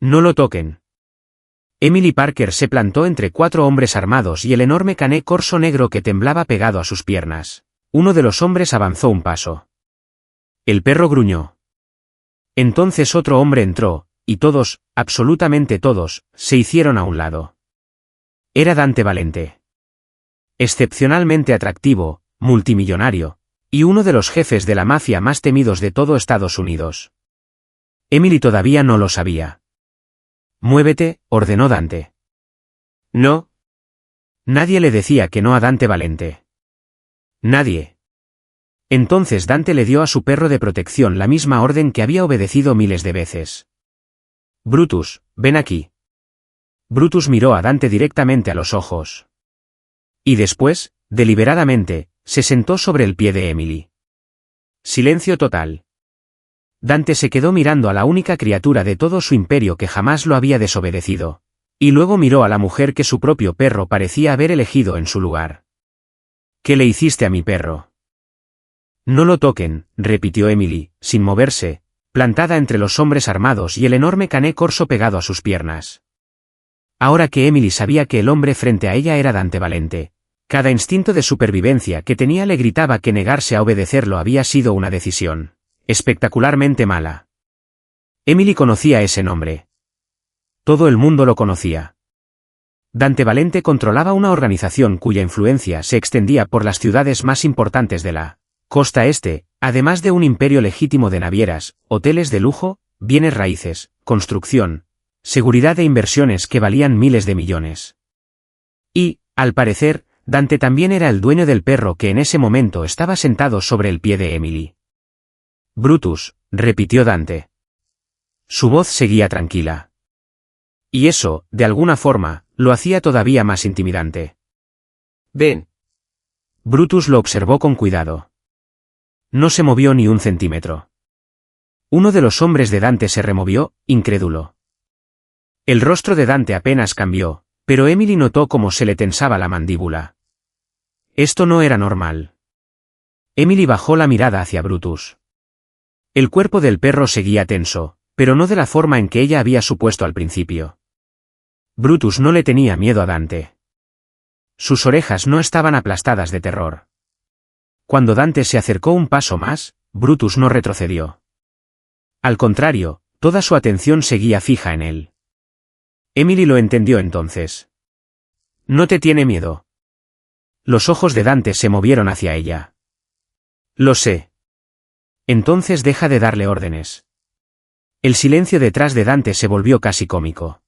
No lo toquen. Emily Parker se plantó entre 4 hombres armados y el enorme cané corso negro que temblaba pegado a sus piernas. Uno de los hombres avanzó un paso. El perro gruñó. Entonces otro hombre entró, y todos, absolutamente todos, se hicieron a un lado. Era Dante Valente. Excepcionalmente atractivo, multimillonario, y uno de los jefes de la mafia más temidos de todo Estados Unidos. Emily todavía no lo sabía. Muévete, ordenó Dante. No. Nadie le decía que no a Dante Valente. Nadie. Entonces Dante le dio a su perro de protección la misma orden que había obedecido miles de veces. Brutus, ven aquí. Brutus miró a Dante directamente a los ojos. Y después, deliberadamente, se sentó sobre el pie de Emily. Silencio total. Dante se quedó mirando a la única criatura de todo su imperio que jamás lo había desobedecido. Y luego miró a la mujer que su propio perro parecía haber elegido en su lugar. ¿Qué le hiciste a mi perro? No lo toquen, repitió Emily, sin moverse, plantada entre los hombres armados y el enorme cané corso pegado a sus piernas. Ahora que Emily sabía que el hombre frente a ella era Dante Valente, cada instinto de supervivencia que tenía le gritaba que negarse a obedecerlo había sido una decisión espectacularmente mala. Emily conocía ese nombre. Todo el mundo lo conocía. Dante Valente controlaba una organización cuya influencia se extendía por las ciudades más importantes de la costa este, además de un imperio legítimo de navieras, hoteles de lujo, bienes raíces, construcción, seguridad e inversiones que valían miles de millones. Y, al parecer, Dante también era el dueño del perro que en ese momento estaba sentado sobre el pie de Emily. Brutus, repitió Dante. Su voz seguía tranquila. Y eso, de alguna forma, lo hacía todavía más intimidante. Ven. Brutus lo observó con cuidado. No se movió ni un centímetro. Uno de los hombres de Dante se removió, incrédulo. El rostro de Dante apenas cambió, pero Emily notó cómo se le tensaba la mandíbula. Esto no era normal. Emily bajó la mirada hacia Brutus. El cuerpo del perro seguía tenso, pero no de la forma en que ella había supuesto al principio. Brutus no le tenía miedo a Dante. Sus orejas no estaban aplastadas de terror. Cuando Dante se acercó un paso más, Brutus no retrocedió. Al contrario, toda su atención seguía fija en él. Emily lo entendió entonces. No te tiene miedo. Los ojos de Dante se movieron hacia ella. Lo sé. Entonces deja de darle órdenes. El silencio detrás de Dante se volvió casi cómico.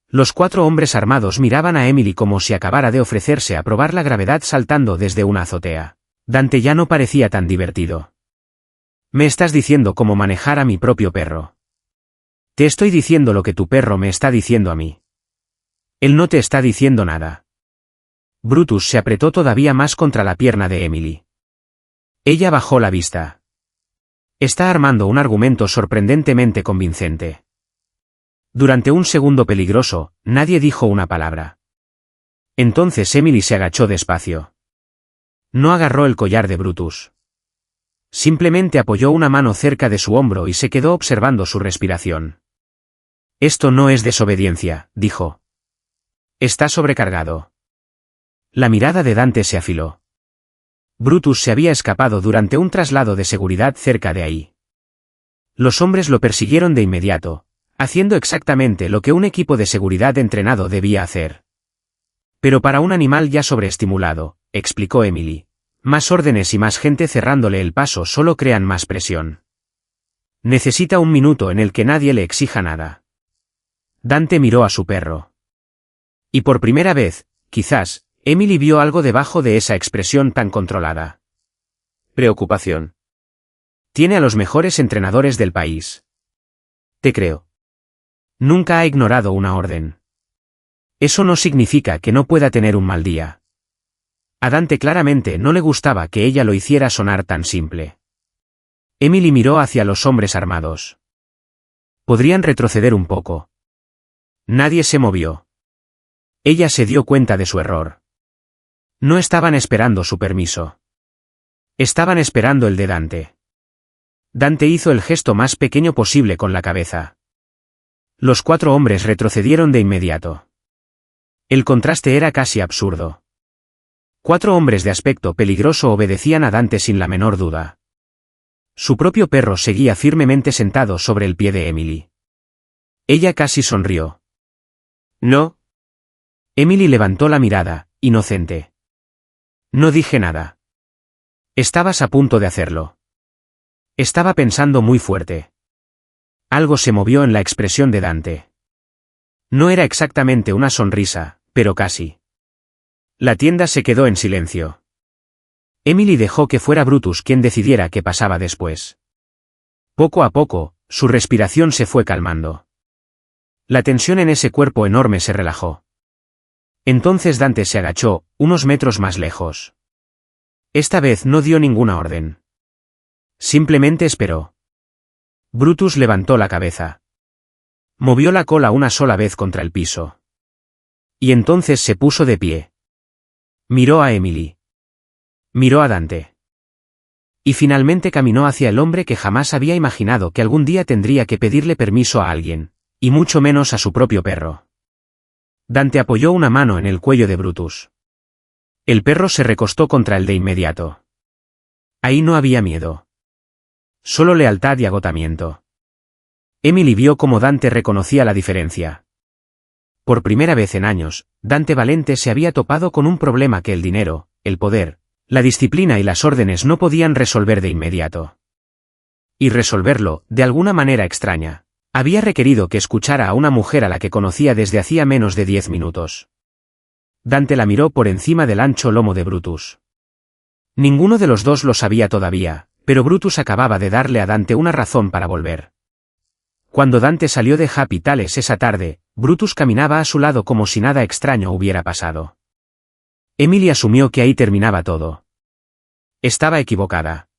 Los 4 hombres armados miraban a Emily como si acabara de ofrecerse a probar la gravedad saltando desde una azotea. Dante ya no parecía tan divertido. Me estás diciendo cómo manejar a mi propio perro. Te estoy diciendo lo que tu perro me está diciendo a mí. Él no te está diciendo nada. Brutus se apretó todavía más contra la pierna de Emily. Ella bajó la vista. Está armando un argumento sorprendentemente convincente. Durante un segundo peligroso, nadie dijo una palabra. Entonces Emily se agachó despacio. No agarró el collar de Brutus. Simplemente apoyó una mano cerca de su hombro y se quedó observando su respiración. Esto no es desobediencia, dijo. Está sobrecargado. La mirada de Dante se afiló. Brutus se había escapado durante un traslado de seguridad cerca de ahí. Los hombres lo persiguieron de inmediato, haciendo exactamente lo que un equipo de seguridad entrenado debía hacer. Pero para un animal ya sobreestimulado, explicó Emily, más órdenes y más gente cerrándole el paso solo crean más presión. Necesita un minuto en el que nadie le exija nada. Dante miró a su perro. Y por primera vez, quizás, Emily vio algo debajo de esa expresión tan controlada. Preocupación. Tiene a los mejores entrenadores del país. Te creo. Nunca ha ignorado una orden. Eso no significa que no pueda tener un mal día. A Dante claramente no le gustaba que ella lo hiciera sonar tan simple. Emily miró hacia los hombres armados. Podrían retroceder un poco. Nadie se movió. Ella se dio cuenta de su error. No estaban esperando su permiso. Estaban esperando el de Dante. Dante hizo el gesto más pequeño posible con la cabeza. Los 4 hombres retrocedieron de inmediato. El contraste era casi absurdo. 4 hombres de aspecto peligroso obedecían a Dante sin la menor duda. Su propio perro seguía firmemente sentado sobre el pie de Emily. Ella casi sonrió. «No». Emily levantó la mirada, inocente. «No dije nada». «Estabas a punto de hacerlo». Estaba pensando muy fuerte. Algo se movió en la expresión de Dante. No era exactamente una sonrisa, pero casi. La tienda se quedó en silencio. Emily dejó que fuera Brutus quien decidiera qué pasaba después. Poco a poco, su respiración se fue calmando. La tensión en ese cuerpo enorme se relajó. Entonces Dante se agachó, unos metros más lejos. Esta vez no dio ninguna orden. Simplemente esperó. Brutus levantó la cabeza. Movió la cola una sola vez contra el piso. Y entonces se puso de pie. Miró a Emily. Miró a Dante. Y finalmente caminó hacia el hombre que jamás había imaginado que algún día tendría que pedirle permiso a alguien, y mucho menos a su propio perro. Dante apoyó una mano en el cuello de Brutus. El perro se recostó contra él de inmediato. Ahí no había miedo. Solo lealtad y agotamiento. Emily vio cómo Dante reconocía la diferencia. Por primera vez en años, Dante Valente se había topado con un problema que el dinero, el poder, la disciplina y las órdenes no podían resolver de inmediato. Y resolverlo, de alguna manera extraña, había requerido que escuchara a una mujer a la que conocía desde hacía menos de 10 minutos. Dante la miró por encima del ancho lomo de Brutus. Ninguno de los dos lo sabía todavía, pero Brutus acababa de darle a Dante una razón para volver. Cuando Dante salió de Happy Tales esa tarde, Brutus caminaba a su lado como si nada extraño hubiera pasado. Emily asumió que ahí terminaba todo. Estaba equivocada.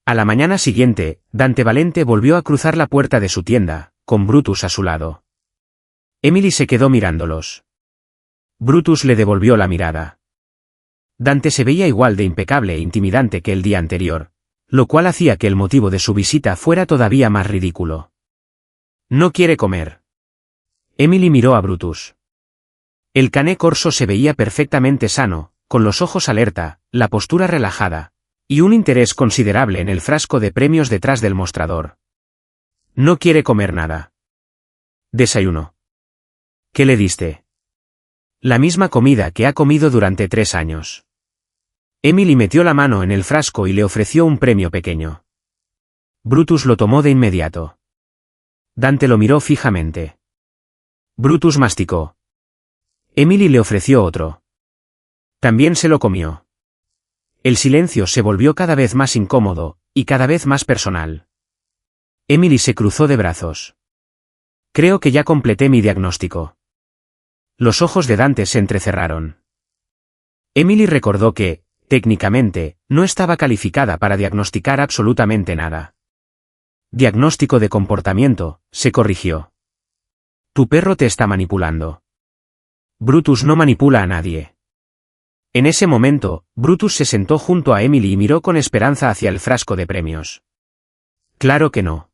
A la mañana siguiente, Dante Valente volvió a cruzar la puerta de su tienda, con Brutus a su lado. Emily se quedó mirándolos. Brutus le devolvió la mirada. Dante se veía igual de impecable e intimidante que el día anterior, lo cual hacía que el motivo de su visita fuera todavía más ridículo. «No quiere comer». Emily miró a Brutus. El cané corso se veía perfectamente sano, con los ojos alerta, la postura relajada, y un interés considerable en el frasco de premios detrás del mostrador. «No quiere comer nada». «Desayuno». «¿Qué le diste?» «La misma comida que ha comido durante 3 años». Emily metió la mano en el frasco y le ofreció un premio pequeño. Brutus lo tomó de inmediato. Dante lo miró fijamente. Brutus masticó. Emily le ofreció otro. También se lo comió. El silencio se volvió cada vez más incómodo, y cada vez más personal. Emily se cruzó de brazos. «Creo que ya completé mi diagnóstico». Los ojos de Dante se entrecerraron. Emily recordó que, técnicamente, no estaba calificada para diagnosticar absolutamente nada. «Diagnóstico de comportamiento», se corrigió. «Tu perro te está manipulando». Brutus no manipula a nadie. En ese momento, Brutus se sentó junto a Emily y miró con esperanza hacia el frasco de premios. Claro que no.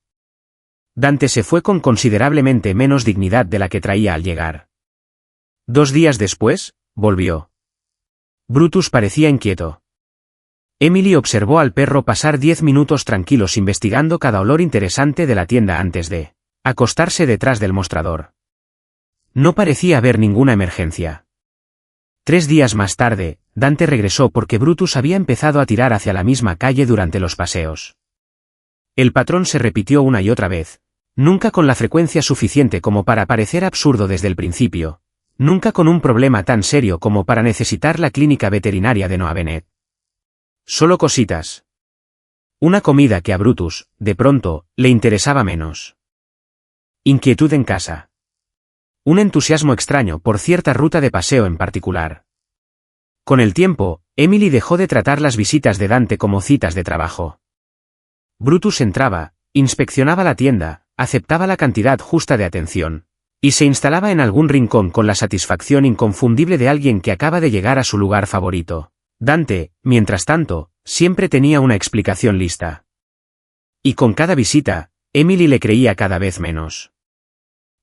Dante se fue con considerablemente menos dignidad de la que traía al llegar. 2 días después, volvió. Brutus parecía inquieto. Emily observó al perro pasar 10 minutos tranquilos investigando cada olor interesante de la tienda antes de acostarse detrás del mostrador. No parecía haber ninguna emergencia. 3 días más tarde, Dante regresó porque Brutus había empezado a tirar hacia la misma calle durante los paseos. El patrón se repitió una y otra vez, nunca con la frecuencia suficiente como para parecer absurdo desde el principio, nunca con un problema tan serio como para necesitar la clínica veterinaria de Noabenet. Solo cositas. Una comida que a Brutus, de pronto, le interesaba menos. Inquietud en casa. Un entusiasmo extraño por cierta ruta de paseo en particular. Con el tiempo, Emily dejó de tratar las visitas de Dante como citas de trabajo. Brutus entraba, inspeccionaba la tienda, aceptaba la cantidad justa de atención, y se instalaba en algún rincón con la satisfacción inconfundible de alguien que acaba de llegar a su lugar favorito. Dante, mientras tanto, siempre tenía una explicación lista. Y con cada visita, Emily le creía cada vez menos.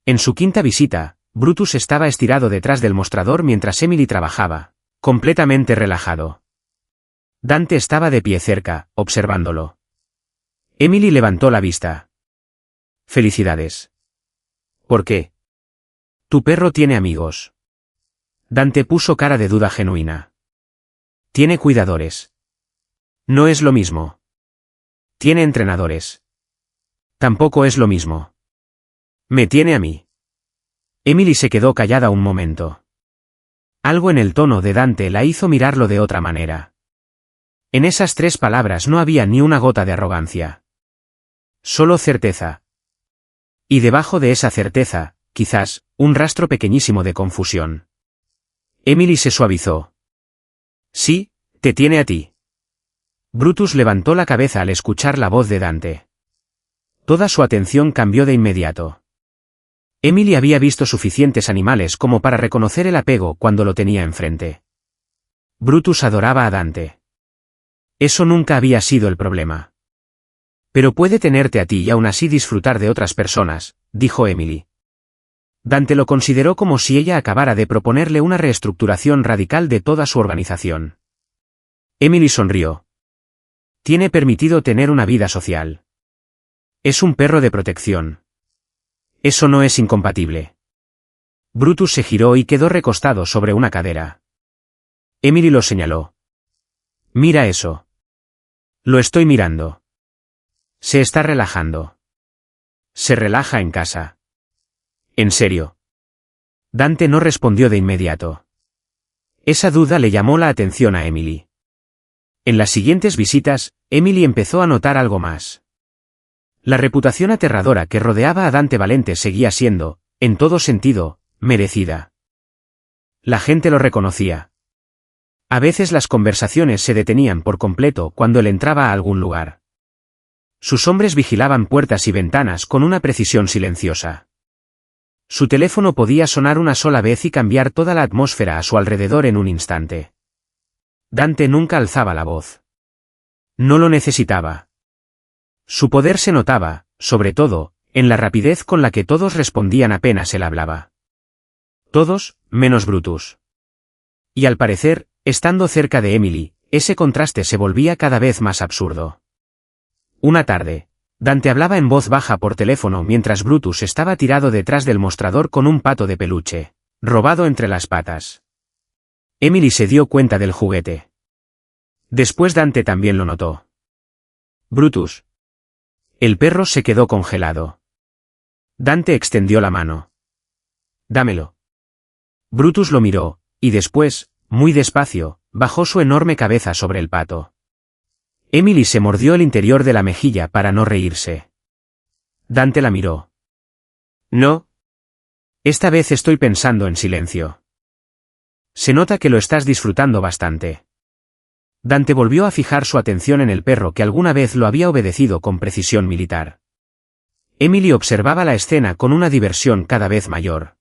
En su quinta visita, Brutus estaba estirado detrás del mostrador mientras Emily trabajaba, completamente relajado. Dante estaba de pie cerca, observándolo. Emily levantó la vista. «Felicidades». «¿Por qué?» «Tu perro tiene amigos». Dante puso cara de duda genuina. «Tiene cuidadores». «No es lo mismo». «Tiene entrenadores». «Tampoco es lo mismo». «Me tiene a mí». Emily se quedó callada un momento. Algo en el tono de Dante la hizo mirarlo de otra manera. En esas 3 palabras no había ni una gota de arrogancia. Solo certeza. Y debajo de esa certeza, quizás, un rastro pequeñísimo de confusión. Emily se suavizó. «Sí, te tiene a ti». Brutus levantó la cabeza al escuchar la voz de Dante. Toda su atención cambió de inmediato. Emily había visto suficientes animales como para reconocer el apego cuando lo tenía enfrente. Brutus adoraba a Dante. Eso nunca había sido el problema. «Pero puede tenerte a ti y aún así disfrutar de otras personas», dijo Emily. Dante lo consideró como si ella acabara de proponerle una reestructuración radical de toda su organización. Emily sonrió. «Tiene permitido tener una vida social. Es un perro de protección. Eso no es incompatible». Brutus se giró y quedó recostado sobre una cadera. Emily lo señaló. «Mira eso». «Lo estoy mirando». «Se está relajando». «Se relaja en casa». «¿En serio?» Dante no respondió de inmediato. Esa duda le llamó la atención a Emily. En las siguientes visitas, Emily empezó a notar algo más. La reputación aterradora que rodeaba a Dante Valente seguía siendo, en todo sentido, merecida. La gente lo reconocía. A veces las conversaciones se detenían por completo cuando él entraba a algún lugar. Sus hombres vigilaban puertas y ventanas con una precisión silenciosa. Su teléfono podía sonar una sola vez y cambiar toda la atmósfera a su alrededor en un instante. Dante nunca alzaba la voz. No lo necesitaba. Su poder se notaba, sobre todo, en la rapidez con la que todos respondían apenas él hablaba. Todos, menos Brutus. Y al parecer, estando cerca de Emily, ese contraste se volvía cada vez más absurdo. Una tarde, Dante hablaba en voz baja por teléfono mientras Brutus estaba tirado detrás del mostrador con un pato de peluche, robado entre las patas. Emily se dio cuenta del juguete. Después Dante también lo notó. «Brutus». El perro se quedó congelado. Dante extendió la mano. «Dámelo». Brutus lo miró, y después, muy despacio, bajó su enorme cabeza sobre el pato. Emily se mordió el interior de la mejilla para no reírse. Dante la miró. «No. Esta vez estoy pensando en silencio». «Se nota que lo estás disfrutando bastante». Dante volvió a fijar su atención en el perro que alguna vez lo había obedecido con precisión militar. Emily observaba la escena con una diversión cada vez mayor.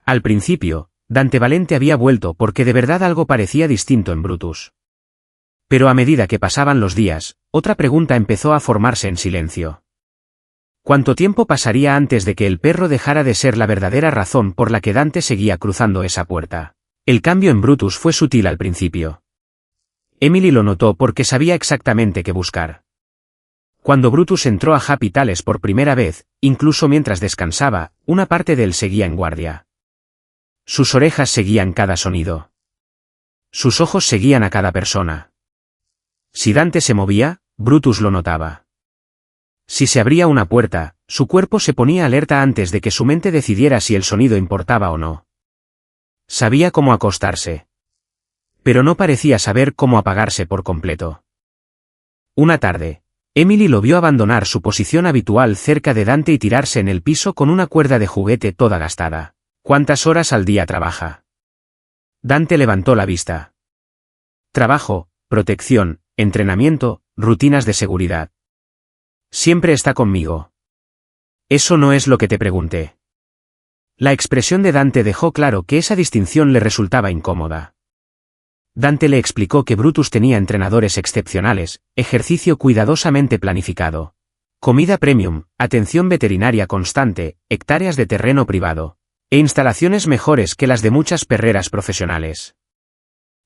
Al principio, Dante Valente había vuelto porque de verdad algo parecía distinto en Brutus. Pero a medida que pasaban los días, otra pregunta empezó a formarse en silencio. ¿Cuánto tiempo pasaría antes de que el perro dejara de ser la verdadera razón por la que Dante seguía cruzando esa puerta? El cambio en Brutus fue sutil al principio. Emily lo notó porque sabía exactamente qué buscar. Cuando Brutus entró a Happy Tales por primera vez, incluso mientras descansaba, una parte de él seguía en guardia. Sus orejas seguían cada sonido. Sus ojos seguían a cada persona. Si Dante se movía, Brutus lo notaba. Si se abría una puerta, su cuerpo se ponía alerta antes de que su mente decidiera si el sonido importaba o no. Sabía cómo acostarse. Pero no parecía saber cómo apagarse por completo. Una tarde, Emily lo vio abandonar su posición habitual cerca de Dante y tirarse en el piso con una cuerda de juguete toda gastada. ¿Cuántas horas al día trabaja? Dante levantó la vista. Trabajo, protección, entrenamiento, rutinas de seguridad. Siempre está conmigo. Eso no es lo que te pregunté. La expresión de Dante dejó claro que esa distinción le resultaba incómoda. Dante le explicó que Brutus tenía entrenadores excepcionales, ejercicio cuidadosamente planificado. Comida premium, atención veterinaria constante, hectáreas de terreno privado, e instalaciones mejores que las de muchas perreras profesionales.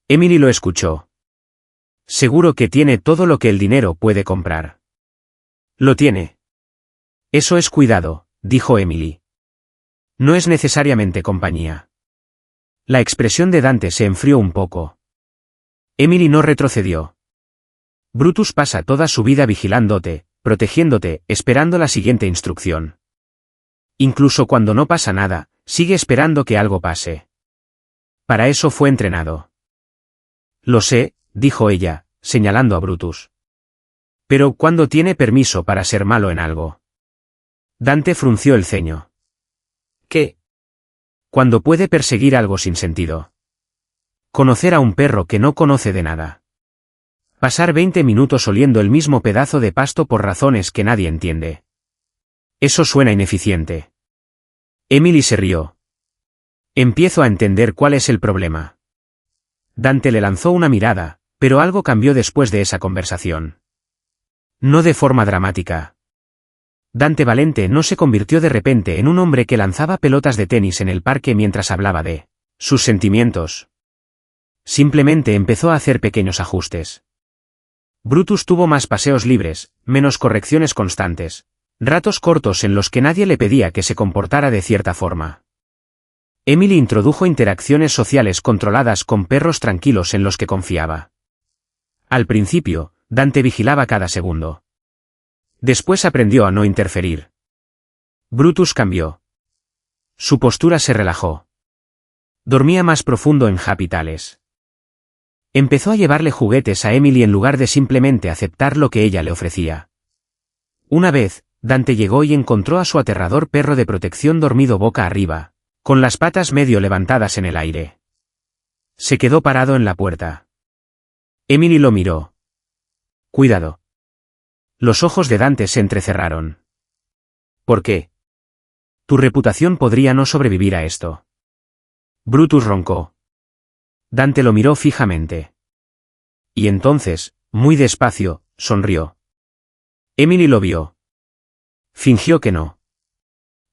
Emily lo escuchó. Seguro que tiene todo lo que el dinero puede comprar. Lo tiene. Eso es cuidado, dijo Emily. No es necesariamente compañía. La expresión de Dante se enfrió un poco. Emily no retrocedió. Brutus pasa toda su vida vigilándote, protegiéndote, esperando la siguiente instrucción. Incluso cuando no pasa nada, sigue esperando que algo pase. Para eso fue entrenado. Lo sé, dijo ella, señalando a Brutus. Pero ¿cuándo tiene permiso para ser malo en algo? Dante frunció el ceño. ¿Qué? Cuando puede perseguir algo sin sentido. Conocer a un perro que no conoce de nada. Pasar 20 minutos oliendo el mismo pedazo de pasto por razones que nadie entiende. Eso suena ineficiente. Emily se rió. Empiezo a entender cuál es el problema. Dante le lanzó una mirada, pero algo cambió después de esa conversación. No de forma dramática. Dante Valente no se convirtió de repente en un hombre que lanzaba pelotas de tenis en el parque mientras hablaba de sus sentimientos. Simplemente empezó a hacer pequeños ajustes. Brutus tuvo más paseos libres, menos correcciones constantes, ratos cortos en los que nadie le pedía que se comportara de cierta forma. Emily introdujo interacciones sociales controladas con perros tranquilos en los que confiaba. Al principio, Dante vigilaba cada segundo. Después aprendió a no interferir. Brutus cambió. Su postura se relajó. Dormía más profundo en capitales. Empezó a llevarle juguetes a Emily en lugar de simplemente aceptar lo que ella le ofrecía. Una vez, Dante llegó y encontró a su aterrador perro de protección dormido boca arriba, con las patas medio levantadas en el aire. Se quedó parado en la puerta. Emily lo miró. Cuidado. Los ojos de Dante se entrecerraron. ¿Por qué? Tu reputación podría no sobrevivir a esto. Brutus roncó. Dante lo miró fijamente. Y entonces, muy despacio, sonrió. Emily lo vio. Fingió que no.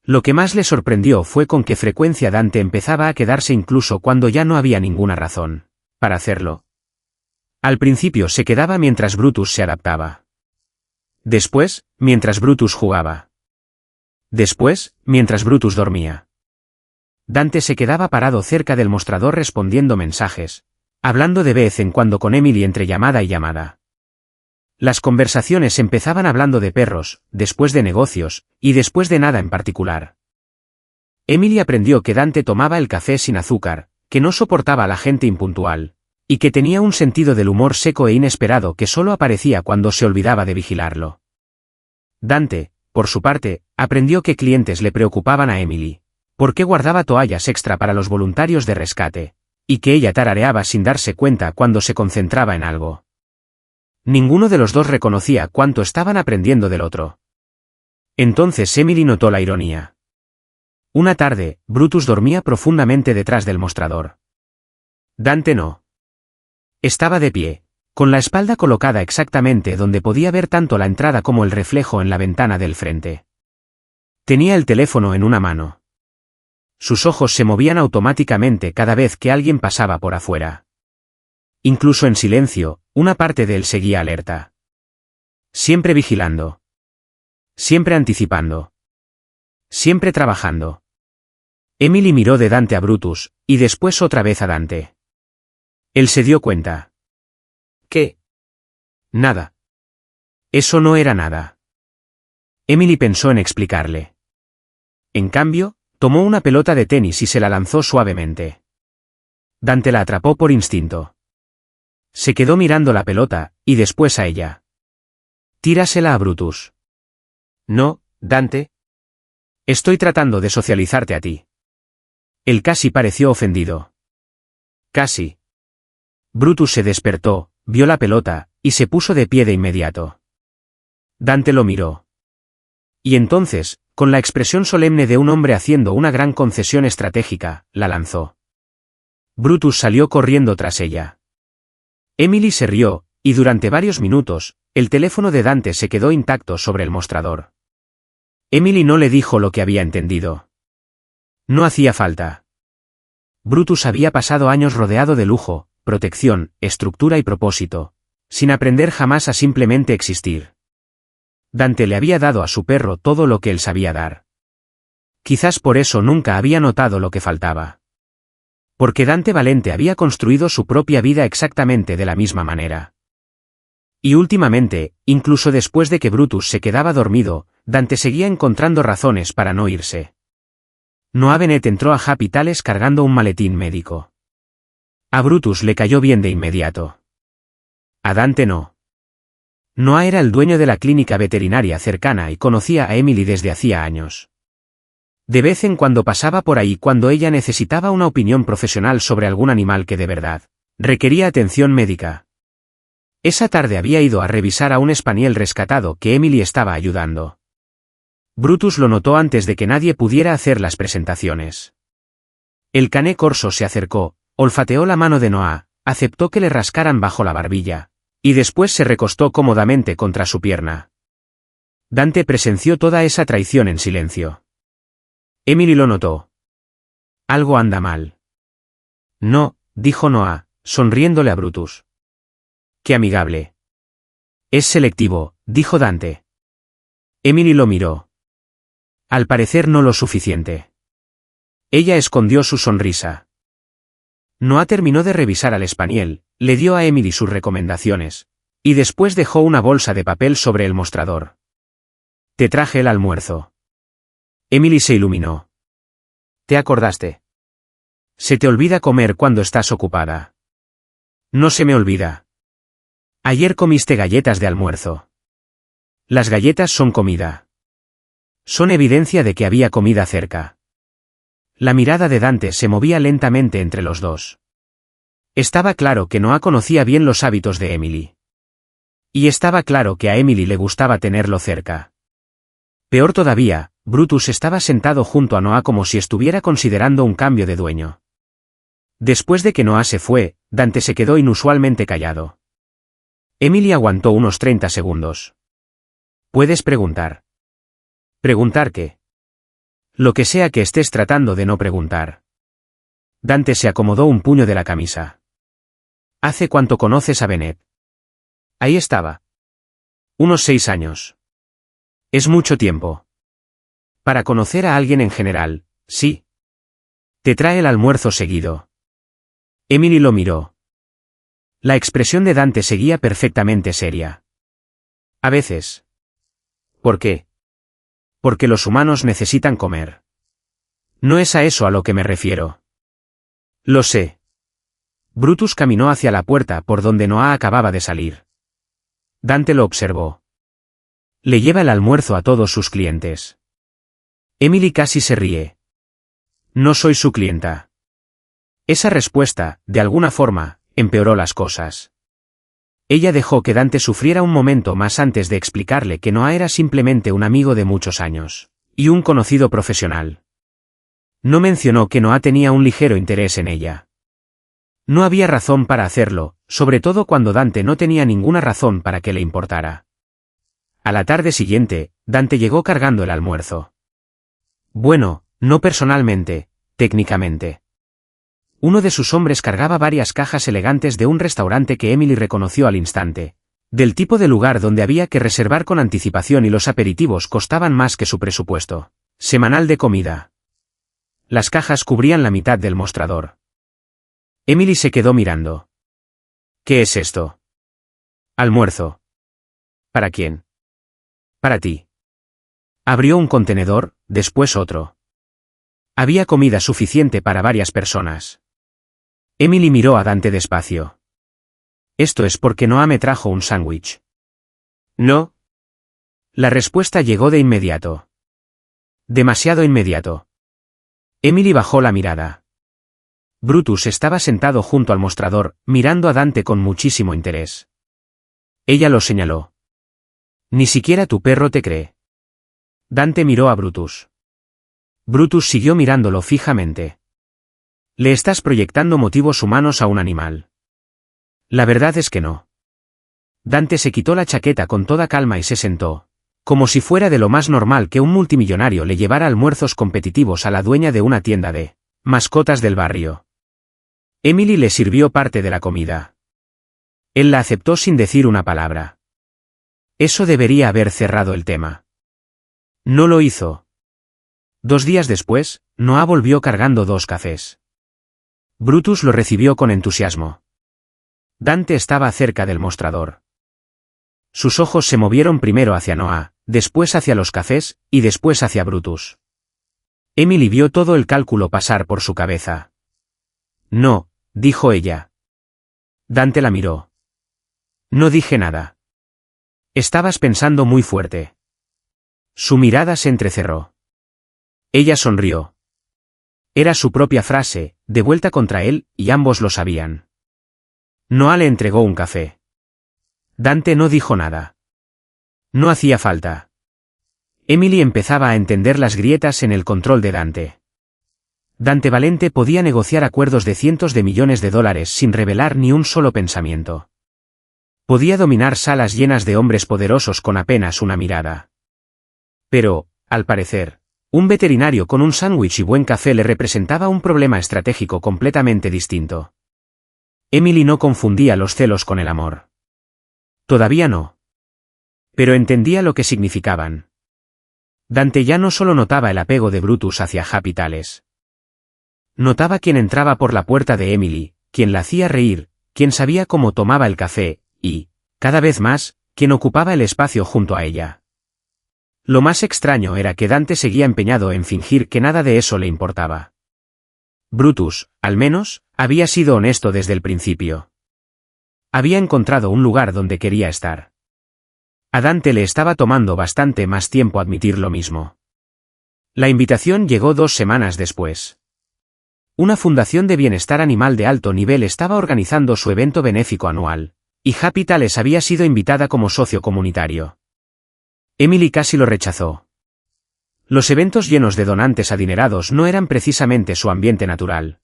Lo que más le sorprendió fue con qué frecuencia Dante empezaba a quedarse incluso cuando ya no había ninguna razón para hacerlo. Al principio se quedaba mientras Brutus se adaptaba. Después, mientras Brutus jugaba. Después, mientras Brutus dormía. Dante se quedaba parado cerca del mostrador respondiendo mensajes, hablando de vez en cuando con Emily entre llamada y llamada. Las conversaciones empezaban hablando de perros, después de negocios, y después de nada en particular. Emily aprendió que Dante tomaba el café sin azúcar, que no soportaba a la gente impuntual, y que tenía un sentido del humor seco e inesperado que solo aparecía cuando se olvidaba de vigilarlo. Dante, por su parte, aprendió que clientes le preocupaban a Emily, porque guardaba toallas extra para los voluntarios de rescate, y que ella tarareaba sin darse cuenta cuando se concentraba en algo. Ninguno de los dos reconocía cuánto estaban aprendiendo del otro. Entonces Emily notó la ironía. Una tarde, Brutus dormía profundamente detrás del mostrador. Dante no. Estaba de pie, con la espalda colocada exactamente donde podía ver tanto la entrada como el reflejo en la ventana del frente. Tenía el teléfono en una mano. Sus ojos se movían automáticamente cada vez que alguien pasaba por afuera. Incluso en silencio, una parte de él seguía alerta. Siempre vigilando. Siempre anticipando. Siempre trabajando. Emily miró de Dante a Brutus, y después otra vez a Dante. Él se dio cuenta. ¿Qué? Nada. Eso no era nada. Emily pensó en explicarle. En cambio, tomó una pelota de tenis y se la lanzó suavemente. Dante la atrapó por instinto. Se quedó mirando la pelota, y después a ella. Tírasela a Brutus. No, Dante. Estoy tratando de socializarte a ti. Él casi pareció ofendido. Casi. Brutus se despertó, vio la pelota, y se puso de pie de inmediato. Dante lo miró. Y entonces, con la expresión solemne de un hombre haciendo una gran concesión estratégica, la lanzó. Brutus salió corriendo tras ella. Emily se rió, y durante varios minutos, el teléfono de Dante se quedó intacto sobre el mostrador. Emily no le dijo lo que había entendido. No hacía falta. Brutus había pasado años rodeado de lujo, protección, estructura y propósito, sin aprender jamás a simplemente existir. Dante le había dado a su perro todo lo que él sabía dar. Quizás por eso nunca había notado lo que faltaba. Porque Dante Valente había construido su propia vida exactamente de la misma manera. Y últimamente, incluso después de que Brutus se quedaba dormido, Dante seguía encontrando razones para no irse. Noah Bennett entró a Happy Tales cargando un maletín médico. A Brutus le cayó bien de inmediato. A Dante no. Noah era el dueño de la clínica veterinaria cercana y conocía a Emily desde hacía años. De vez en cuando pasaba por ahí cuando ella necesitaba una opinión profesional sobre algún animal que de verdad requería atención médica. Esa tarde había ido a revisar a un spaniel rescatado que Emily estaba ayudando. Brutus lo notó antes de que nadie pudiera hacer las presentaciones. El cané corso se acercó, olfateó la mano de Noah, aceptó que le rascaran bajo la barbilla, y después se recostó cómodamente contra su pierna. Dante presenció toda esa traición en silencio. Emily lo notó. Algo anda mal. No, dijo Noah, sonriéndole a Brutus. Qué amigable. Es selectivo, dijo Dante. Emily lo miró. Al parecer no lo suficiente. Ella escondió su sonrisa. Noah terminó de revisar al spaniel, le dio a Emily sus recomendaciones, y después dejó una bolsa de papel sobre el mostrador. Te traje el almuerzo. Emily se iluminó. ¿Te acordaste? Se te olvida comer cuando estás ocupada. No se me olvida. Ayer comiste galletas de almuerzo. Las galletas son comida. Son evidencia de que había comida cerca. La mirada de Dante se movía lentamente entre los dos. Estaba claro que Noah conocía bien los hábitos de Emily. Y estaba claro que a Emily le gustaba tenerlo cerca. Peor todavía, Brutus estaba sentado junto a Noah como si estuviera considerando un cambio de dueño. Después de que Noah se fue, Dante se quedó inusualmente callado. Emily aguantó unos 30 segundos. ¿Puedes preguntar? ¿Preguntar qué? Lo que sea que estés tratando de no preguntar. Dante se acomodó un puño de la camisa. ¿Hace cuánto conoces a Bennett? Ahí estaba. Unos 6 años. Es mucho tiempo. Para conocer a alguien en general, sí. Te trae el almuerzo seguido. Emily lo miró. La expresión de Dante seguía perfectamente seria. A veces. ¿Por qué? Porque los humanos necesitan comer. No es a eso a lo que me refiero. Lo sé. Brutus caminó hacia la puerta por donde Noah acababa de salir. Dante lo observó. Le lleva el almuerzo a todos sus clientes. Emily casi se ríe. No soy su clienta. Esa respuesta, de alguna forma, empeoró las cosas. Ella dejó que Dante sufriera un momento más antes de explicarle que Noah era simplemente un amigo de muchos años, y un conocido profesional. No mencionó que Noah tenía un ligero interés en ella. No había razón para hacerlo, sobre todo cuando Dante no tenía ninguna razón para que le importara. A la tarde siguiente, Dante llegó cargando el almuerzo. Bueno, no personalmente, técnicamente. Uno de sus hombres cargaba varias cajas elegantes de un restaurante que Emily reconoció al instante, del tipo de lugar donde había que reservar con anticipación y los aperitivos costaban más que su presupuesto semanal de comida. Las cajas cubrían la mitad del mostrador. Emily se quedó mirando. ¿Qué es esto? Almuerzo. ¿Para quién? Para ti. Abrió un contenedor, después otro. Había comida suficiente para varias personas. Emily miró a Dante despacio. Esto es porque Noah me trajo un sándwich. ¿No? La respuesta llegó de inmediato. Demasiado inmediato. Emily bajó la mirada. Brutus estaba sentado junto al mostrador, mirando a Dante con muchísimo interés. Ella lo señaló. Ni siquiera tu perro te cree. Dante miró a Brutus. Brutus siguió mirándolo fijamente. Le estás proyectando motivos humanos a un animal. La verdad es que no. Dante se quitó la chaqueta con toda calma y se sentó, como si fuera de lo más normal que un multimillonario le llevara almuerzos competitivos a la dueña de una tienda de mascotas del barrio. Emily le sirvió parte de la comida. Él la aceptó sin decir una palabra. Eso debería haber cerrado el tema. No lo hizo. 2 días después, Noah volvió cargando 2 cafés. Brutus lo recibió con entusiasmo. Dante estaba cerca del mostrador. Sus ojos se movieron primero hacia Noah, después hacia los cafés, y después hacia Brutus. Emily vio todo el cálculo pasar por su cabeza. No, dijo ella. Dante la miró. No dije nada. Estabas pensando muy fuerte. Su mirada se entrecerró. Ella sonrió. Era su propia frase, de vuelta contra él, y ambos lo sabían. Noah le entregó un café. Dante no dijo nada. No hacía falta. Emily empezaba a entender las grietas en el control de Dante. Dante Valente podía negociar acuerdos de cientos de millones de dólares sin revelar ni un solo pensamiento. Podía dominar salas llenas de hombres poderosos con apenas una mirada. Pero, al parecer, un veterinario con un sándwich y buen café le representaba un problema estratégico completamente distinto. Emily no confundía los celos con el amor. Todavía no. Pero entendía lo que significaban. Dante ya no solo notaba el apego de Brutus hacia Happy Tales. Notaba quién entraba por la puerta de Emily, quien la hacía reír, quien sabía cómo tomaba el café, y, cada vez más, quien ocupaba el espacio junto a ella. Lo más extraño era que Dante seguía empeñado en fingir que nada de eso le importaba. Brutus, al menos, había sido honesto desde el principio. Había encontrado un lugar donde quería estar. A Dante le estaba tomando bastante más tiempo admitir lo mismo. La invitación llegó 2 semanas después. Una fundación de bienestar animal de alto nivel estaba organizando su evento benéfico anual, y Happy Tales había sido invitada como socio comunitario. Emily casi lo rechazó. Los eventos llenos de donantes adinerados no eran precisamente su ambiente natural.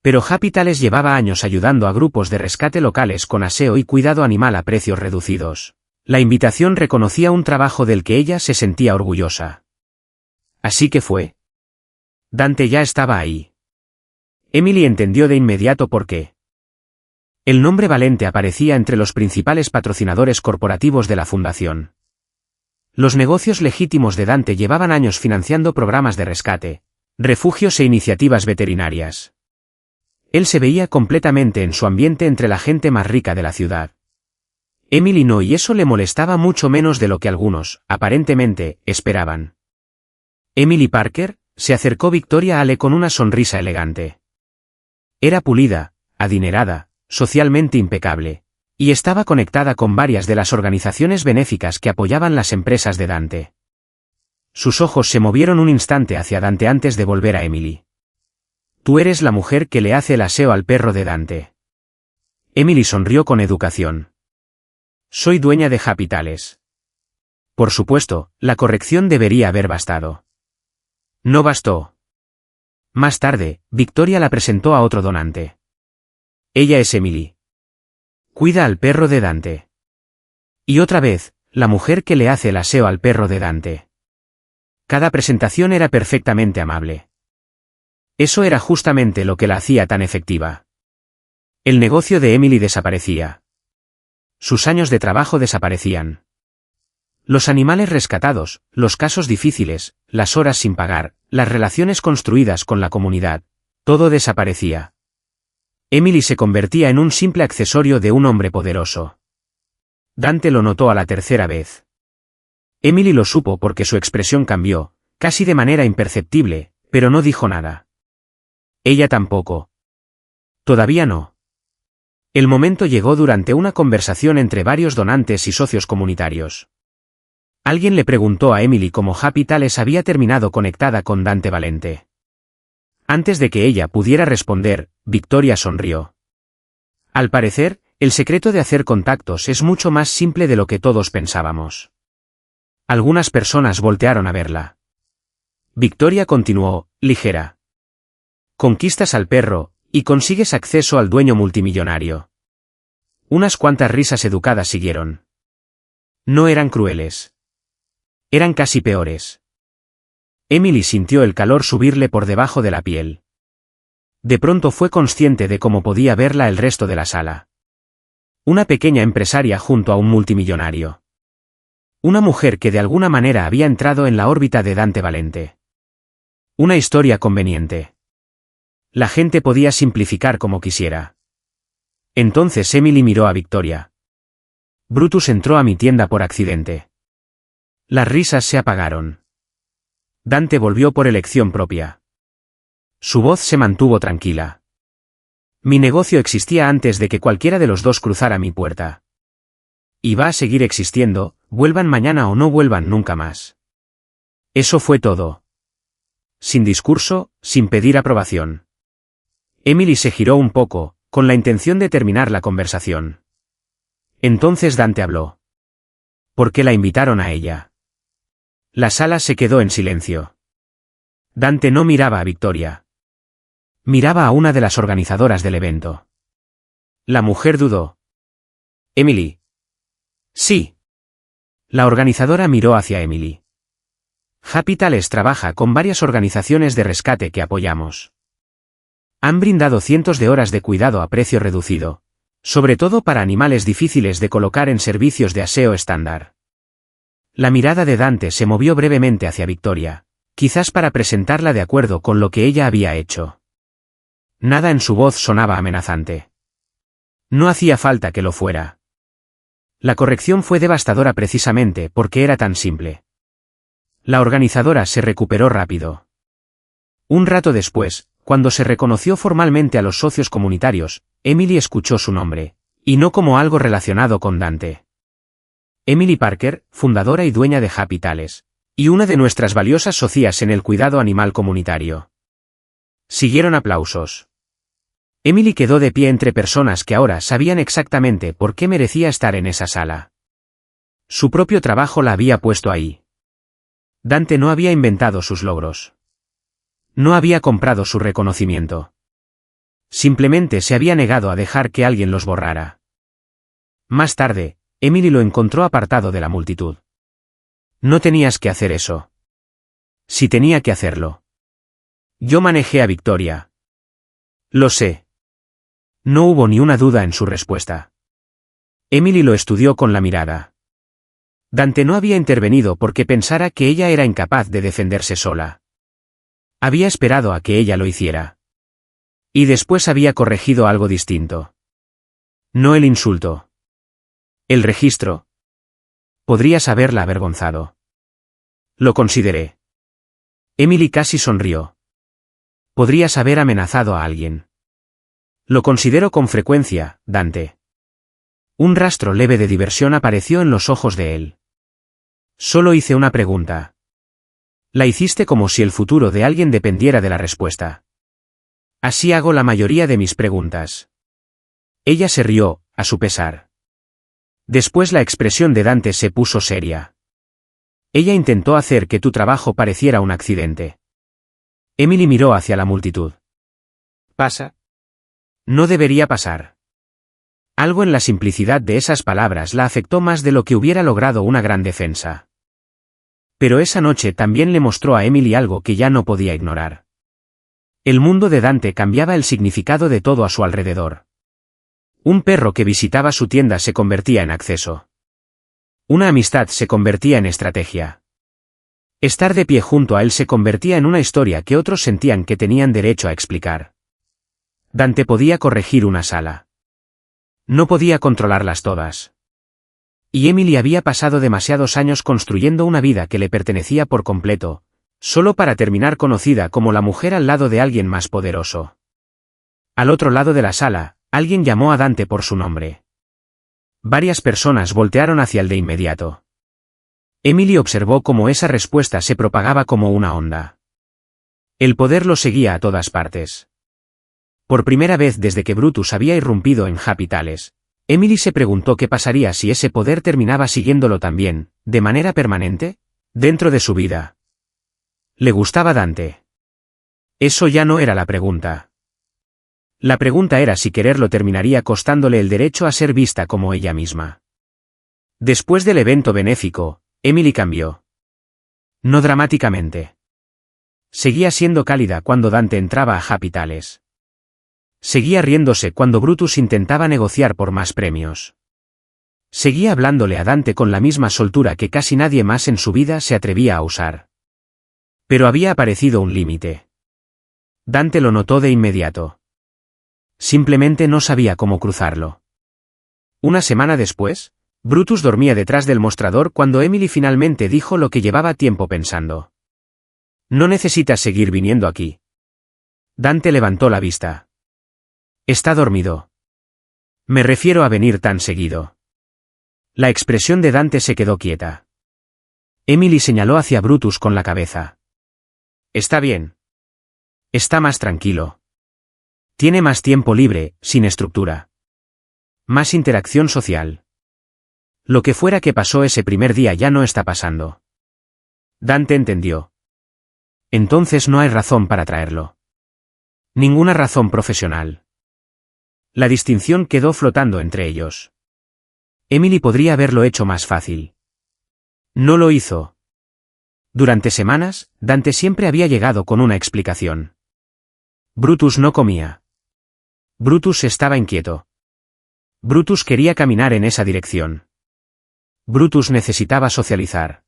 Pero Happy Tales llevaba años ayudando a grupos de rescate locales con aseo y cuidado animal a precios reducidos. La invitación reconocía un trabajo del que ella se sentía orgullosa. Así que fue. Dante ya estaba ahí. Emily entendió de inmediato por qué. El nombre Valente aparecía entre los principales patrocinadores corporativos de la fundación. Los negocios legítimos de Dante llevaban años financiando programas de rescate, refugios e iniciativas veterinarias. Él se veía completamente en su ambiente entre la gente más rica de la ciudad. Emily no, y eso le molestaba mucho menos de lo que algunos, aparentemente, esperaban. Emily Parker, se acercó Victoria Ale con una sonrisa elegante. Era pulida, adinerada, socialmente impecable, y estaba conectada con varias de las organizaciones benéficas que apoyaban las empresas de Dante. Sus ojos se movieron un instante hacia Dante antes de volver a Emily. Tú eres la mujer que le hace el aseo al perro de Dante. Emily sonrió con educación. Soy dueña de Happy Tales. Por supuesto, la corrección debería haber bastado. No bastó. Más tarde, Victoria la presentó a otro donante. Ella es Emily. Cuida al perro de Dante. Y otra vez, la mujer que le hace el aseo al perro de Dante. Cada presentación era perfectamente amable. Eso era justamente lo que la hacía tan efectiva. El negocio de Emily desaparecía. Sus años de trabajo desaparecían. Los animales rescatados, los casos difíciles, las horas sin pagar, las relaciones construidas con la comunidad, todo desaparecía. Emily se convertía en un simple accesorio de un hombre poderoso. Dante lo notó a la tercera vez. Emily lo supo porque su expresión cambió, casi de manera imperceptible, pero no dijo nada. Ella tampoco. Todavía no. El momento llegó durante una conversación entre varios donantes y socios comunitarios. Alguien le preguntó a Emily cómo Happy Tales había terminado conectada con Dante Valente. Antes de que ella pudiera responder, Victoria sonrió. Al parecer, el secreto de hacer contactos es mucho más simple de lo que todos pensábamos. Algunas personas voltearon a verla. Victoria continuó, ligera. Conquistas al perro, y consigues acceso al dueño multimillonario. Unas cuantas risas educadas siguieron. No eran crueles. Eran casi peores. Emily sintió el calor subirle por debajo de la piel. De pronto fue consciente de cómo podía verla el resto de la sala. Una pequeña empresaria junto a un multimillonario. Una mujer que de alguna manera había entrado en la órbita de Dante Valente. Una historia conveniente. La gente podía simplificar como quisiera. Entonces Emily miró a Victoria. Brutus entró a mi tienda por accidente. Las risas se apagaron. Dante volvió por elección propia. Su voz se mantuvo tranquila. Mi negocio existía antes de que cualquiera de los dos cruzara mi puerta. Y va a seguir existiendo, vuelvan mañana o no vuelvan nunca más. Eso fue todo. Sin discurso, sin pedir aprobación. Emily se giró un poco, con la intención de terminar la conversación. Entonces Dante habló. ¿Por qué la invitaron a ella? La sala se quedó en silencio. Dante no miraba a Victoria. Miraba a una de las organizadoras del evento. La mujer dudó. Emily. Sí. La organizadora miró hacia Emily. Happy Tales trabaja con varias organizaciones de rescate que apoyamos. Han brindado cientos de horas de cuidado a precio reducido, sobre todo para animales difíciles de colocar en servicios de aseo estándar. La mirada de Dante se movió brevemente hacia Victoria, quizás para presentarla de acuerdo con lo que ella había hecho. Nada en su voz sonaba amenazante. No hacía falta que lo fuera. La corrección fue devastadora precisamente porque era tan simple. La organizadora se recuperó rápido. Un rato después, cuando se reconoció formalmente a los socios comunitarios, Emily escuchó su nombre, y no como algo relacionado con Dante. Emily Parker, fundadora y dueña de Happy Tales, y una de nuestras valiosas socias en el cuidado animal comunitario. Siguieron aplausos. Emily quedó de pie entre personas que ahora sabían exactamente por qué merecía estar en esa sala. Su propio trabajo la había puesto ahí. Dante no había inventado sus logros. No había comprado su reconocimiento. Simplemente se había negado a dejar que alguien los borrara. Más tarde, Emily lo encontró apartado de la multitud. No tenías que hacer eso. Sí tenía que hacerlo. Yo manejé a Victoria. Lo sé. No hubo ni una duda en su respuesta. Emily lo estudió con la mirada. Dante no había intervenido porque pensara que ella era incapaz de defenderse sola. Había esperado a que ella lo hiciera. Y después había corregido algo distinto. No el insulto. El registro. Podrías haberla avergonzado. Lo consideré. Emily casi sonrió. Podrías haber amenazado a alguien. Lo considero con frecuencia, Dante. Un rastro leve de diversión apareció en los ojos de él. Solo hice una pregunta. La hiciste como si el futuro de alguien dependiera de la respuesta. Así hago la mayoría de mis preguntas. Ella se rió, a su pesar. Después la expresión de Dante se puso seria. Ella intentó hacer que tu trabajo pareciera un accidente. Emily miró hacia la multitud. ¿Pasa? No debería pasar. Algo en la simplicidad de esas palabras la afectó más de lo que hubiera logrado una gran defensa. Pero esa noche también le mostró a Emily algo que ya no podía ignorar. El mundo de Dante cambiaba el significado de todo a su alrededor. Un perro que visitaba su tienda se convertía en acceso. Una amistad se convertía en estrategia. Estar de pie junto a él se convertía en una historia que otros sentían que tenían derecho a explicar. Dante podía corregir una sala. No podía controlarlas todas. Y Emily había pasado demasiados años construyendo una vida que le pertenecía por completo, solo para terminar conocida como la mujer al lado de alguien más poderoso. Al otro lado de la sala, alguien llamó a Dante por su nombre. Varias personas voltearon hacia él de inmediato. Emily observó cómo esa respuesta se propagaba como una onda. El poder lo seguía a todas partes. Por primera vez desde que Brutus había irrumpido en Happy Tales, Emily se preguntó qué pasaría si ese poder terminaba siguiéndolo también, de manera permanente, dentro de su vida. ¿Le gustaba Dante? Eso ya no era la pregunta. La pregunta era si quererlo terminaría costándole el derecho a ser vista como ella misma. Después del evento benéfico, Emily cambió. No dramáticamente. Seguía siendo cálida cuando Dante entraba a Happy Tales. Seguía riéndose cuando Brutus intentaba negociar por más premios. Seguía hablándole a Dante con la misma soltura que casi nadie más en su vida se atrevía a usar. Pero había aparecido un límite. Dante lo notó de inmediato. Simplemente no sabía cómo cruzarlo. Una semana después, Brutus dormía detrás del mostrador cuando Emily finalmente dijo lo que llevaba tiempo pensando. No necesitas seguir viniendo aquí. Dante levantó la vista. Está dormido. Me refiero a venir tan seguido. La expresión de Dante se quedó quieta. Emily señaló hacia Brutus con la cabeza. Está bien. Está más tranquilo. Tiene más tiempo libre, sin estructura. Más interacción social. Lo que fuera que pasó ese primer día ya no está pasando. Dante entendió. Entonces no hay razón para traerlo. Ninguna razón profesional. La distinción quedó flotando entre ellos. Emily podría haberlo hecho más fácil. No lo hizo. Durante semanas, Dante siempre había llegado con una explicación. Brutus no comía. Brutus estaba inquieto. Brutus quería caminar en esa dirección. Brutus necesitaba socializar.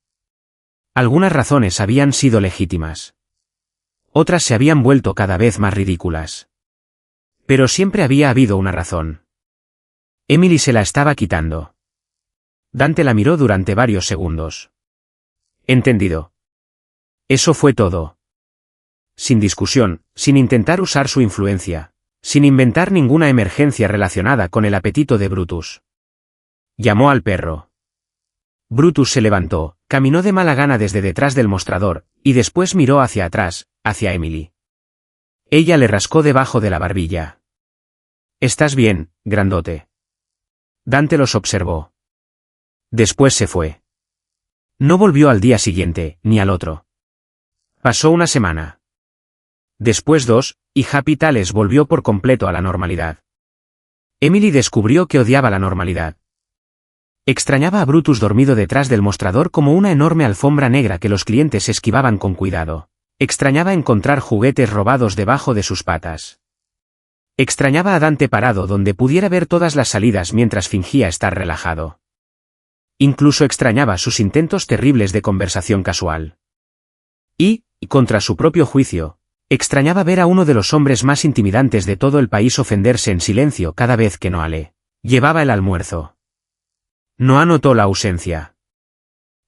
Algunas razones habían sido legítimas. Otras se habían vuelto cada vez más ridículas. Pero siempre había habido una razón. Emily se la estaba quitando. Dante la miró durante varios segundos. Entendido. Eso fue todo. Sin discusión, sin intentar usar su influencia, sin inventar ninguna emergencia relacionada con el apetito de Brutus. Llamó al perro. Brutus se levantó, caminó de mala gana desde detrás del mostrador, y después miró hacia atrás, hacia Emily. Ella le rascó debajo de la barbilla. «¿Estás bien, grandote?» Dante los observó. Después se fue. No volvió al día siguiente, ni al otro. Pasó una semana. Después 2, y Happy Tales volvió por completo a la normalidad. Emily descubrió que odiaba la normalidad. Extrañaba a Brutus dormido detrás del mostrador como una enorme alfombra negra que los clientes esquivaban con cuidado. Extrañaba encontrar juguetes robados debajo de sus patas. Extrañaba a Dante parado donde pudiera ver todas las salidas mientras fingía estar relajado. Incluso extrañaba sus intentos terribles de conversación casual. Y, contra su propio juicio, extrañaba ver a uno de los hombres más intimidantes de todo el país ofenderse en silencio cada vez que Noah llevaba el almuerzo. Noah notó la ausencia.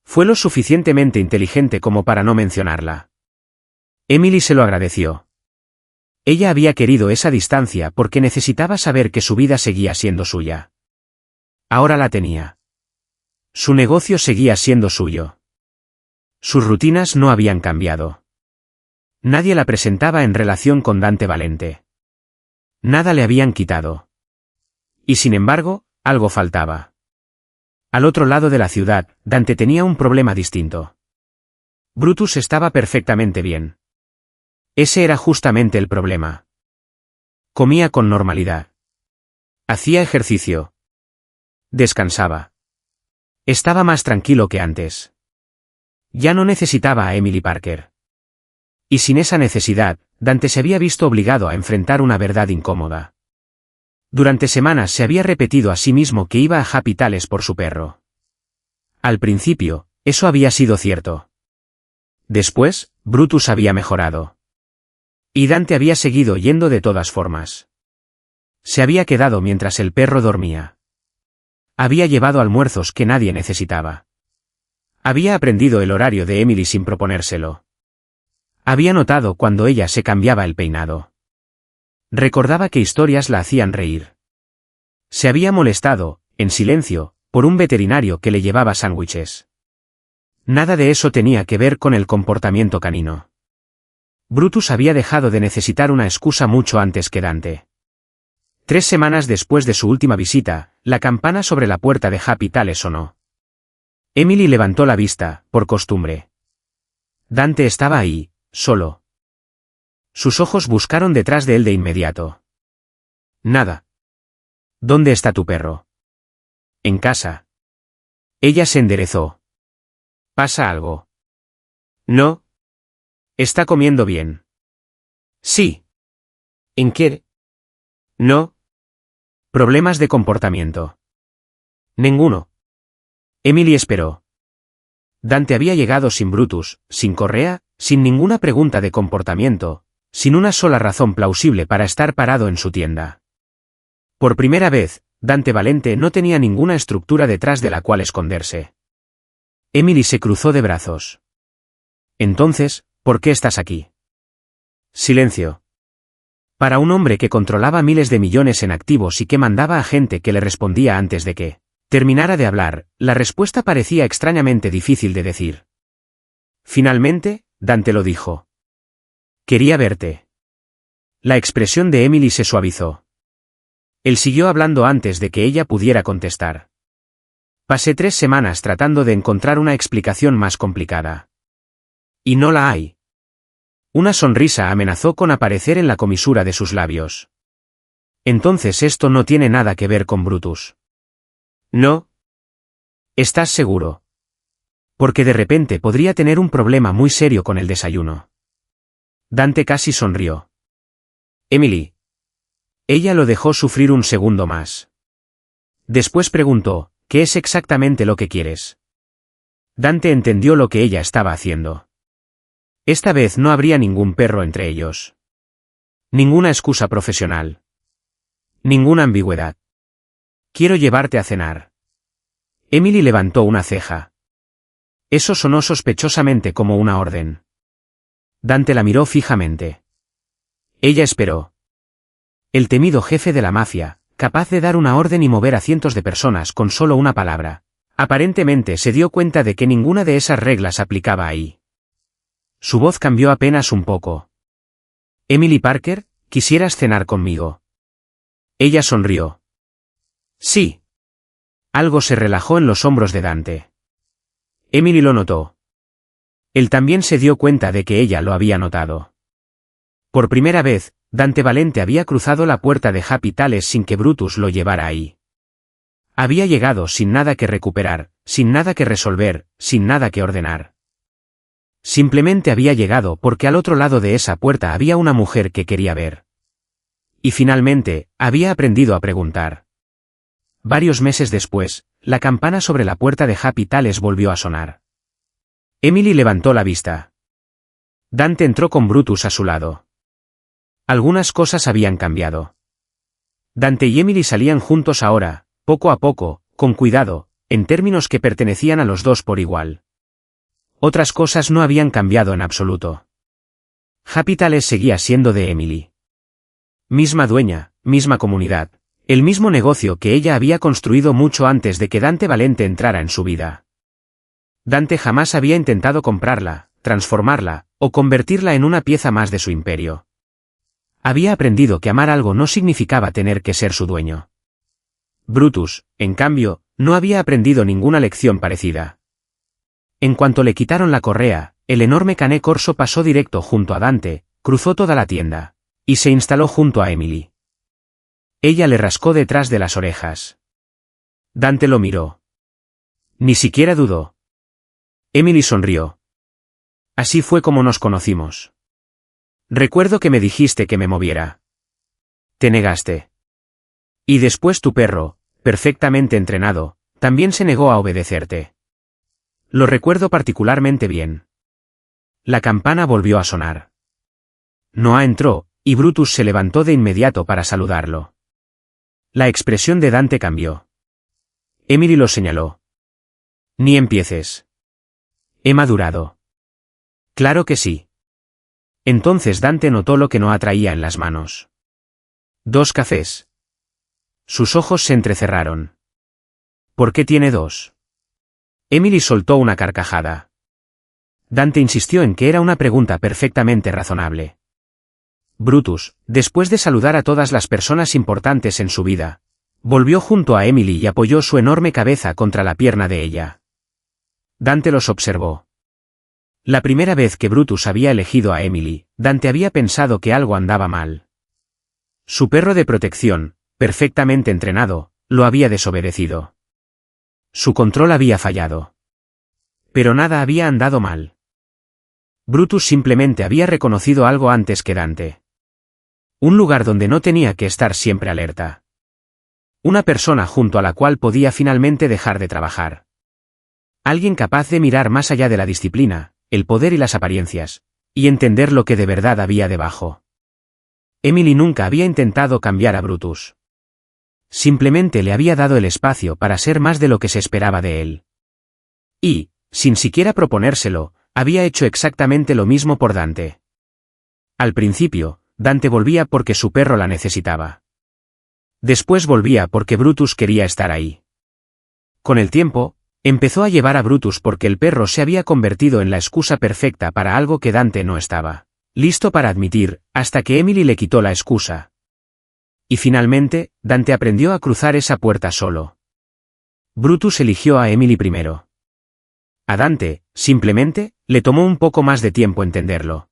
Fue lo suficientemente inteligente como para no mencionarla. Emily se lo agradeció. Ella había querido esa distancia porque necesitaba saber que su vida seguía siendo suya. Ahora la tenía. Su negocio seguía siendo suyo. Sus rutinas no habían cambiado. Nadie la presentaba en relación con Dante Valente. Nada le habían quitado. Y sin embargo, algo faltaba. Al otro lado de la ciudad, Dante tenía un problema distinto. Brutus estaba perfectamente bien. Ese era justamente el problema. Comía con normalidad. Hacía ejercicio. Descansaba. Estaba más tranquilo que antes. Ya no necesitaba a Emily Parker. Y sin esa necesidad, Dante se había visto obligado a enfrentar una verdad incómoda. Durante semanas se había repetido a sí mismo que iba a Happy Tales por su perro. Al principio, eso había sido cierto. Después, Brutus había mejorado. Y Dante había seguido yendo de todas formas. Se había quedado mientras el perro dormía. Había llevado almuerzos que nadie necesitaba. Había aprendido el horario de Emily sin proponérselo. Había notado cuando ella se cambiaba el peinado. Recordaba que historias la hacían reír. Se había molestado, en silencio, por un veterinario que le llevaba sándwiches. Nada de eso tenía que ver con el comportamiento canino. Brutus había dejado de necesitar una excusa mucho antes que Dante. 3 semanas después de su última visita, la campana sobre la puerta de Happy Tales sonó. Emily levantó la vista, por costumbre. Dante estaba ahí, solo. Sus ojos buscaron detrás de él de inmediato. Nada. ¿Dónde está tu perro? En casa. Ella se enderezó. ¿Pasa algo? No. Está comiendo bien. Sí. ¿En qué? No. Problemas de comportamiento. Ninguno. Emily esperó. Dante había llegado sin Brutus, sin correa, sin ninguna pregunta de comportamiento, sin una sola razón plausible para estar parado en su tienda. Por primera vez, Dante Valente no tenía ninguna estructura detrás de la cual esconderse. Emily se cruzó de brazos. Entonces, ¿por qué estás aquí? Silencio. Para un hombre que controlaba miles de millones en activos y que mandaba a gente que le respondía antes de que terminara de hablar, la respuesta parecía extrañamente difícil de decir. Finalmente, Dante lo dijo. Quería verte. La expresión de Emily se suavizó. Él siguió hablando antes de que ella pudiera contestar. Pasé 3 semanas tratando de encontrar una explicación más complicada. Y no la hay. Una sonrisa amenazó con aparecer en la comisura de sus labios. Entonces esto no tiene nada que ver con Brutus. No. ¿Estás seguro? Porque de repente podría tener un problema muy serio con el desayuno. Dante casi sonrió. Emily. Ella lo dejó sufrir un segundo más. Después preguntó, ¿qué es exactamente lo que quieres? Dante entendió lo que ella estaba haciendo. Esta vez no habría ningún perro entre ellos. Ninguna excusa profesional. Ninguna ambigüedad. Quiero llevarte a cenar. Emily levantó una ceja. Eso sonó sospechosamente como una orden. Dante la miró fijamente. Ella esperó. El temido jefe de la mafia, capaz de dar una orden y mover a cientos de personas con solo una palabra, aparentemente se dio cuenta de que ninguna de esas reglas aplicaba ahí. Su voz cambió apenas un poco. Emily Parker, ¿quisieras cenar conmigo? Ella sonrió. Sí. Algo se relajó en los hombros de Dante. Emily lo notó. Él también se dio cuenta de que ella lo había notado. Por primera vez, Dante Valente había cruzado la puerta de Happy Tales sin que Brutus lo llevara ahí. Había llegado sin nada que recuperar, sin nada que resolver, sin nada que ordenar. Simplemente había llegado porque al otro lado de esa puerta había una mujer que quería ver. Y finalmente, había aprendido a preguntar. Varios meses después, la campana sobre la puerta de Happy Tales volvió a sonar. Emily levantó la vista. Dante entró con Brutus a su lado. Algunas cosas habían cambiado. Dante y Emily salían juntos ahora, poco a poco, con cuidado, en términos que pertenecían a los dos por igual. Otras cosas no habían cambiado en absoluto. Happy Tales seguía siendo de Emily. Misma dueña, misma comunidad, el mismo negocio que ella había construido mucho antes de que Dante Valente entrara en su vida. Dante jamás había intentado comprarla, transformarla, o convertirla en una pieza más de su imperio. Había aprendido que amar algo no significaba tener que ser su dueño. Brutus, en cambio, no había aprendido ninguna lección parecida. En cuanto le quitaron la correa, el enorme Canet Corso pasó directo junto a Dante, cruzó toda la tienda, y se instaló junto a Emily. Ella le rascó detrás de las orejas. Dante lo miró. Ni siquiera dudó. Emily sonrió. Así fue como nos conocimos. Recuerdo que me dijiste que me moviera. Te negaste. Y después tu perro, perfectamente entrenado, también se negó a obedecerte. Lo recuerdo particularmente bien. La campana volvió a sonar. Noah entró, y Brutus se levantó de inmediato para saludarlo. La expresión de Dante cambió. Emily lo señaló. Ni empieces. He madurado. Claro que sí. Entonces Dante notó lo que Noah traía en las manos. 2 cafés. Sus ojos se entrecerraron. ¿Por qué tiene 2? Emily soltó una carcajada. Dante insistió en que era una pregunta perfectamente razonable. Brutus, después de saludar a todas las personas importantes en su vida, volvió junto a Emily y apoyó su enorme cabeza contra la pierna de ella. Dante los observó. La primera vez que Brutus había elegido a Emily, Dante había pensado que algo andaba mal. Su perro de protección, perfectamente entrenado, lo había desobedecido. Su control había fallado. Pero nada había andado mal. Brutus simplemente había reconocido algo antes que Dante. Un lugar donde no tenía que estar siempre alerta. Una persona junto a la cual podía finalmente dejar de trabajar. Alguien capaz de mirar más allá de la disciplina, el poder y las apariencias, y entender lo que de verdad había debajo. Emily nunca había intentado cambiar a Brutus. Simplemente le había dado el espacio para ser más de lo que se esperaba de él. Y, sin siquiera proponérselo, había hecho exactamente lo mismo por Dante. Al principio, Dante volvía porque su perro la necesitaba. Después volvía porque Brutus quería estar ahí. Con el tiempo, empezó a llevar a Brutus porque el perro se había convertido en la excusa perfecta para algo que Dante no estaba listo para admitir, hasta que Emily le quitó la excusa. Y finalmente, Dante aprendió a cruzar esa puerta solo. Brutus eligió a Emily primero. A Dante, simplemente, le tomó un poco más de tiempo entenderlo.